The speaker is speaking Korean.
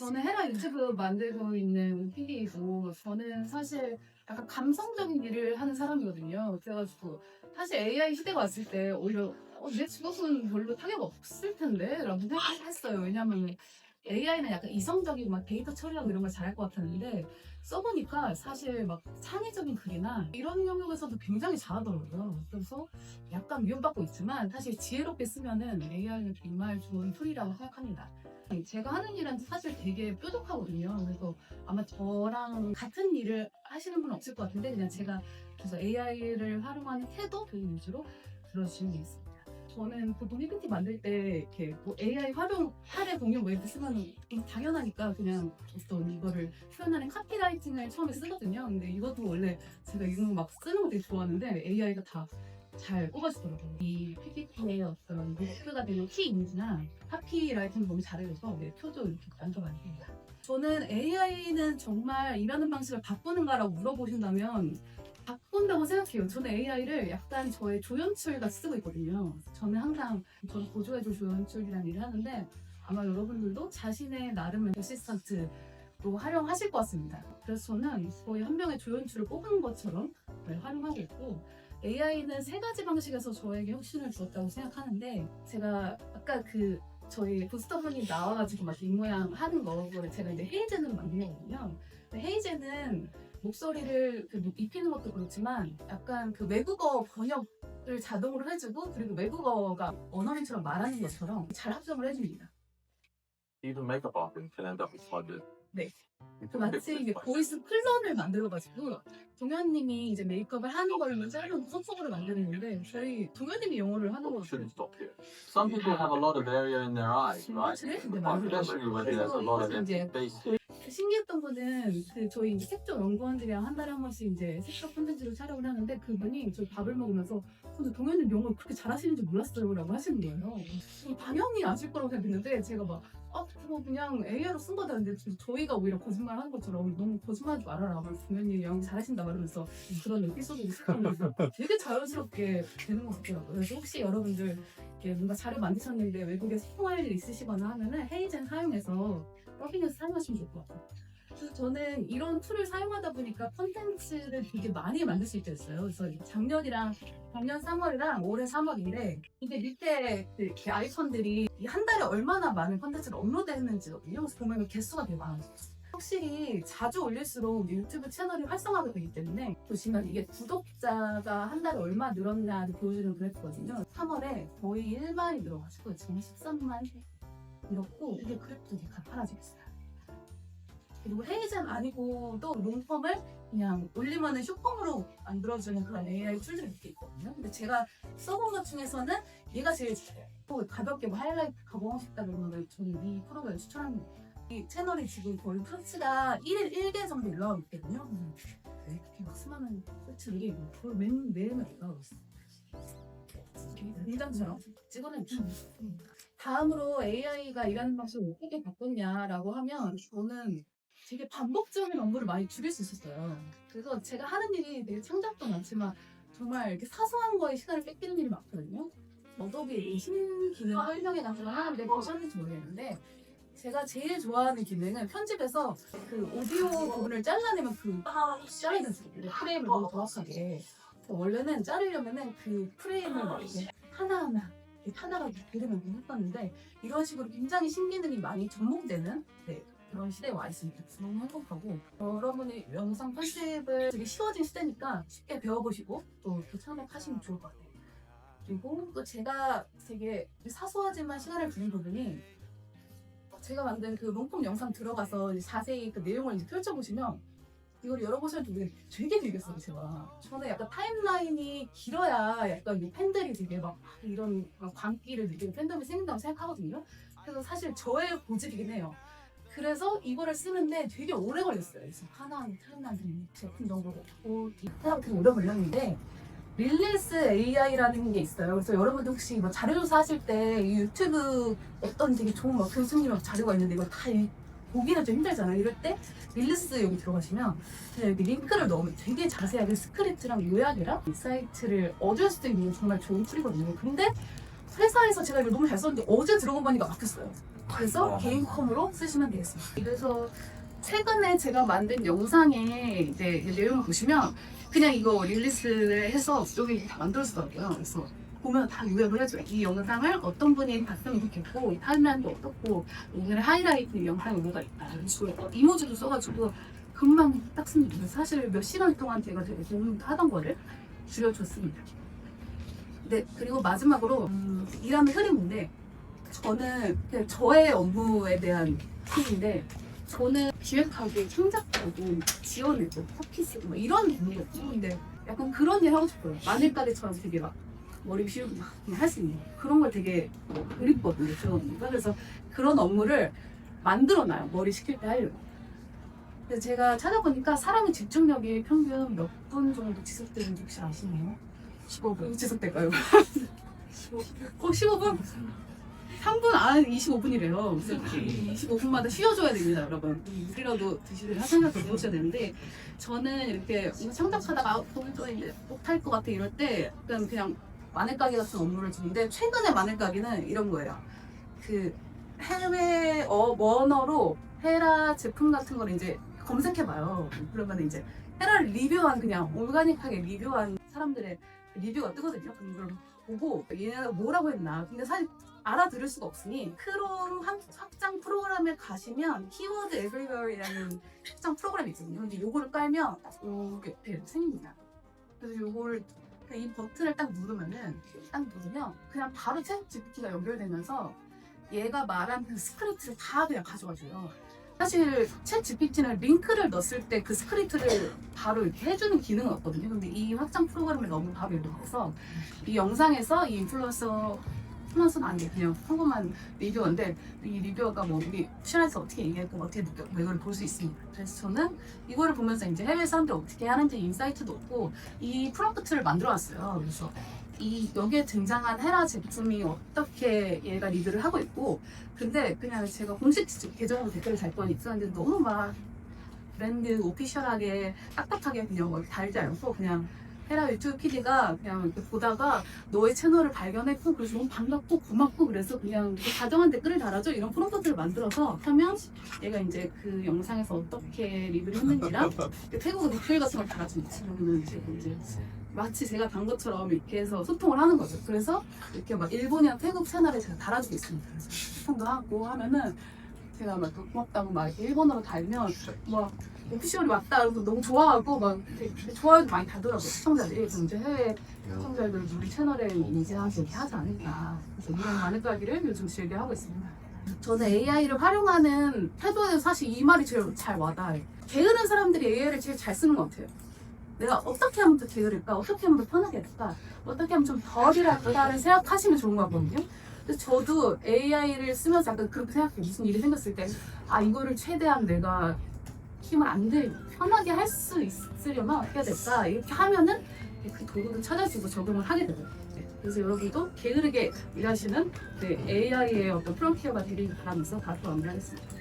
저는 헤라 유튜브 만들고 있는 PD이고, 저는 사실 약간 감성적인 일을 하는 사람이거든요. 그래가지고 사실 AI 시대가 왔을 때 오히려 내 직업은 별로 타격 없을 텐데 라고 생각했어요. 왜냐면 AI는 약간 이성적인 막 데이터 처리하고 이런 걸 잘할 것 같았는데, 써보니까 사실 막 창의적인 글이나 이런 영역에서도 굉장히 잘하더라고요. 그래서 약간 미움받고 있지만 사실 지혜롭게 쓰면은 AI는 정말 좋은 툴이라고 생각합니다. 제가 하는 일은 사실 되게 뾰족하거든요. 그래서 아마 저랑 같은 일을 하시는 분은 없을 것 같은데, 그냥 제가 그래서 AI를 활용하는 태도 그 위주로 들어주시는 게 있습니다. 저는 보통 PPT 만들 때 이렇게 뭐 AI 활용 사례 공유 뭐 이렇게 쓰면 당연하니까 그냥 어떤 이거를 표현하는 카피라이팅을 처음에 쓰거든요. 근데 이것도 원래 제가 이거 막 쓰는 거 되게 좋아하는데 AI가 다 잘 뽑아주더라고요. 이 PPT의 어떤 목표가 되는 키 이미지나 카피라이팅을 너무 잘해줘서 내 표도 이렇게 만들어갑니다. 저는 AI는 정말 일하는 방식을 바꾸는가라고 물어보신다면 바꾼다고 생각해요. 저는 AI를 약간 저의 조연출 같이 쓰고 있거든요. 저는 항상 저를 보조해줄 조연출이라는 일을 하는데, 아마 여러분들도 자신의 나름의 어시스턴트로 활용하실 것 같습니다. 그래서 저는 거의 한 명의 조연출을 뽑은 것처럼 활용하고 있고, AI는 세 가지 방식에서 저에게 혁신을 주었다고 생각하는데, 제가 아까 저희 부스터분이 나와가지고 막 입모양 하는 거를 제가 이제 헤이젠으로 만들거든요. 헤이젠은 목소리를 입히는 것도 그렇지만 약간 외국어 번역을 자동으로 해주고, 그리고 외국어가 언어인처럼 말하는 것처럼 잘 합성을 해줍니다. Even makeup artists can end up with smudges. 네. 마치 이게 보이스 클론을 만들어가지고 동현님이 이제 메이크업을 하는 걸로 짧은 소속으로 만드는데, 저희 동현님이 영어를 하는 But we 거죠. shouldn't stop here. Some people have a lot of area in their eyes, right? 근데 맞아요. Especially when there's a lot of 이제 empty space. 신기했던 거는 저희 이제 색조 연구원들이랑 한 달에 한 번씩 이제 색조 콘텐츠를 촬영을 하는데, 그분이 저희 밥을 먹으면서 근데 동현님 영어 그렇게 잘하시는 줄 몰랐어요 라고 하시는 거예요. 당연히 아실 거라고 생각했는데, 제가 막 그거 그냥 AI로 쓴 거다. 근데 저희가 오히려 거짓말 하는 것처럼 너무 거짓말하지 말아라. 동현님 영어 잘하신다 말하면서 그런 에피소드를 쓰면서 되게 자연스럽게 되는 것 같더라고요. 그래서 혹시 여러분들 이렇게 뭔가 자료 만드셨는데 외국에 생활 일 있으시거나 하면은 헤이젠 사용해서 더빙해서 사용하시면 좋을 것 같아요. 그래서 저는 이런 툴을 사용하다 보니까 컨텐츠를 되게 많이 만들 수 있게 됐어요. 그래서 작년 3월이랑 올해 3월인데, 이게 밑에 이렇게 아이콘들이 한 달에 얼마나 많은 컨텐츠를 업로드했는지거든요. 그래서 보면 개수가 되게 많아요. 확실히 자주 올릴수록 유튜브 채널이 활성화가 되기 때문에, 보시면 이게 구독자가 한 달에 얼마 늘었냐를 보여주는 그래프거든요. 3월에 거의 1만이 늘어가지고 지금 13만 늘었고, 이게 그래프도 되게 가파라지겠어요. 그리고 헤이젠 아니고 또 롱펌을 그냥 올리면은 숏폼으로 만들어주는 그런 AI 툴들이 몇 개 있거든요. 근데 제가 써본 것 중에서는 얘가 제일 잘해요. 또 가볍게 뭐 하이라이트 가공하고 싶다 그러면 저는 이 프로그램을 추천합니다. 이 채널이 지금 거의 터치가 1일 1개 정도 올라오고 있거든요. 이렇게 막 수많은 설치 이게 거의 매일매일 올라오고 있어요. 공장처럼 찍어내죠. 다음으로 AI가 일하는 방식을 어떻게 바꿨냐라고 하면, 저는 되게 반복적인 업무를 많이 줄일 수 있었어요. 그래서 제가 하는 일이 되게 창작도 많지만 정말 이렇게 사소한 거에 시간을 뺏기는 일이 많거든요. 어도비 신기능 설명해가지고 하는데 보셨는지 모르겠는데, 제가 제일 좋아하는 기능은 편집에서 오디오 부분을 잘라내면 잘라내는 프레임을 너무 정확하게. 원래는 자르려면은 프레임을 막 이렇게 하나하나 들으면 했었는데, 이런 식으로 굉장히 신기능이 많이 접목되는 그런 시대에 와 있습니다. 너무 행복하고, 여러분이 영상 편집을 되게 쉬워진 시대니까 쉽게 배워보시고 또 참여하시면 좋을 것 같아요. 그리고 또 제가 되게 사소하지만 시간을 주는 부분이, 제가 만든 롱폼 영상 들어가서 자세히 내용을 펼쳐보시면, 이걸 열어보시면 되게 길겠어요, 제가. 저는 약간 타임라인이 길어야 약간 이 팬들이 되게 막 이런 광기를 느끼는 팬덤이 생긴다고 생각하거든요. 그래서 사실 저의 고집이긴 해요. 그래서 이거를 쓰는데 되게 오래 걸렸어요. 그래서 하나하나 타임라인 제품 정도 이렇게 오래 걸렸는데, 릴리스 AI라는 게 있어요. 그래서 여러분들 혹시 뭐 자료조사 하실 때 유튜브 어떤 되게 좋은 교수님 자료가 있는데 이걸 다 보기는 좀 힘들잖아요. 이럴 때 릴리스 여기 들어가시면 여기 링크를 넣으면 되게 자세하게 스크립트랑 요약이랑 인사이트를 얻을 수도 있는 정말 좋은 툴이거든요. 근데 회사에서 제가 이걸 너무 잘 썼는데 어제 들어가 보니까 막혔어요. 그래서 개인 컴으로 쓰시면 되겠습니다. 그래서 최근에 제가 만든 영상에 이제 내용을 보시면 그냥 이거 릴리스를 해서 여기 다 만들었더라고요. 그래서 보면 다 요약을 해줘요. 이 영상을 어떤 분이 봤으면 좋겠고, 이 타임라인도 어떻고, 오늘 하이라이트 영상이 뭐가 있다. 그리고 이모지도 써가지고 금방 딱 씁니다. 사실 몇 시간 동안 제가 되게 고민하던 거를 줄여줬습니다. 네, 그리고 마지막으로 일하는 흐름인데, 저는 그냥 저의 업무에 대한 팁인데, 저는 기획하고 창작하고 지원하고 커피 쓰고 뭐 이런 업무가 없는데 약간 그런 일 하고 싶어요. 마늘가게처럼 되게 막 머리 비우고 막 할 수 있는 그런 걸 되게 그립거든요. 저는. 그래서 그런 업무를 만들어놔요. 머리 식힐 때 하려고. 그래서 제가 찾아보니까 사람의 집중력이 평균 몇 분 정도 지속되는지 혹시 아시나요? 15분 지속될까요? 15분? 3분 안 25분이래요. 그래서 25분마다 쉬어줘야 됩니다, 여러분. 물이라도 드시고 생각 해보셔야 되는데, 저는 이렇게 창작하다가 도저히 이제 못할 것 같아 이럴 때 그냥 마늘가게 같은 업무를 주는데, 최근에 마늘가게는 이런 거예요. 그 해외 언어로 헤라 제품 같은 걸 이제 검색해봐요. 그러면 이제 헤라를 리뷰한 그냥 올가닉하게 리뷰한 사람들의 리뷰가 뜨거든요. 그걸 보고 얘네가 뭐라고 했나. 근데 사실 알아들을 수가 없으니 크롬 확장 프로그램에 가시면 키워드 에브리웨어이라는 확장 프로그램이 있거든요. 근데 요거를 깔면 이렇게 생깁니다. 그래서 요거를 이 버튼을 딱 누르면 그냥 바로 챗 GPT가 연결되면서 얘가 말한 그 스크립트를 다 그냥 가져가줘요. 사실 챗 GPT는 링크를 넣었을 때 그 스크립트를 바로 이렇게 해주는 기능은 없거든요. 근데 이 확장 프로그램에 너무 바로 연결돼서 이 영상에서 이 인플루언서는 안 돼. 그냥 평범한 리뷰어인데 이 리뷰어가 뭐 우리 실에서 어떻게 얘기했고 어떻게 느꼈고 이걸 볼 수 있습니다. 그래서 저는 이거를 보면서 이제 해외 사람들이 어떻게 하는지 인사이트도 얻고 이 프롬프트를 만들어왔어요. 그래서 이 여기에 등장한 헤라 제품이 어떻게 얘가 리뷰를 하고 있고, 근데 그냥 제가 공식 계정으로 댓글을 달 건 있었는데 너무 막 브랜드 오피셜하게 딱딱하게 그냥 뭐 달지 않고 그냥 헤라 유튜브 PD가 그냥 이렇게 보다가 너의 채널을 발견했고 그래서 너무 반갑고 고맙고 그래서 그냥 다정한 댓글을 달아줘 이런 프롬프트를 만들어서 하면 얘가 이제 그 영상에서 어떻게 리뷰를 했는지랑 태국어 리플 같은 걸 달아줍니다. 그러면 이제 마치 제가 단 것처럼 이렇게 해서 소통을 하는 거죠. 그래서 이렇게 막 일본이나 태국 채널에 제가 달아주고 있습니다. 그래서 소통도 하고 하면은 제가 막 고맙다고 막 이렇게 일본어로 달면 막 오피셜이 왔다 그래서 너무 좋아하고 막 되게 좋아요도 많이 달더라고요. 시청자들이. 그럼 이제 해외 시청자들 우리 채널에 인지하면서 이렇게 하지 않을까. 그래서 이런 마늘가기를 요즘 즐겨하고 있습니다. 저는 AI를 활용하는 태도에서 사실 이 말이 제일 잘 와닿아요. 게으른 사람들이 AI를 제일 잘 쓰는 것 같아요. 내가 어떻게 하면 더 게으를까? 어떻게 하면 더 편하게 할까? 어떻게 하면 좀 덜 일할까를 생각하시면 좋은 것 같거든요. 그래서 저도 AI를 쓰면서 약간 그렇게 생각해요. 무슨 일이 생겼을 때 이거를 최대한 내가 힘을 안 들고 편하게 할 수 있으려면 어떻게 해야 될까? 이렇게 하면은 그 도구를 찾아주고 적용을 하게 되거든요. 그래서 여러분도 게으르게 일하시는 AI의 어떤 프론티어가 되길 바라면서 바로 마무리하겠습니다.